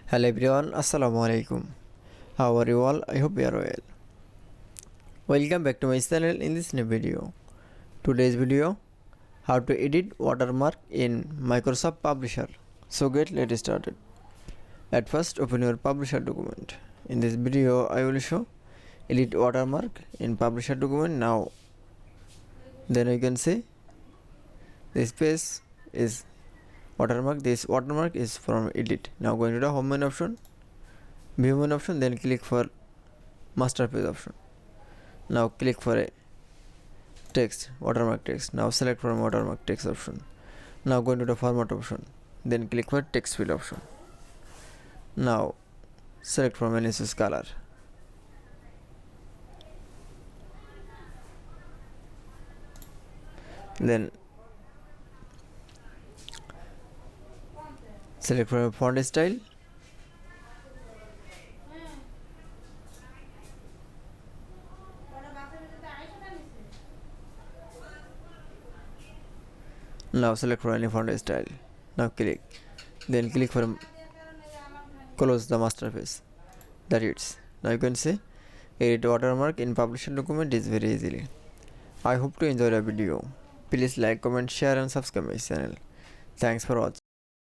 Hello everyone, Assalamu alaikum. How are you all? I hope you are well. Welcome back to my channel in this new video. Today's video, how to edit watermark in Microsoft Publisher. So let's started. At first open your Publisher document. In this video I will show edit watermark in Publisher document now. Then you can see this page is watermark. This watermark is from edit. Now going to the home menu option, view menu option, then click for master page option. Now click for a text, watermark text. Now select from watermark text option. Now go into the format option, then click for text field option. Now select from analysis color. Then select from font style. Now select from any font style. Now click. Then click for close the master page. That it's. Now you can see edit watermark in publisher document is very easily. I hope to enjoy the video. Please like, comment, share and subscribe my channel. Thanks for watching.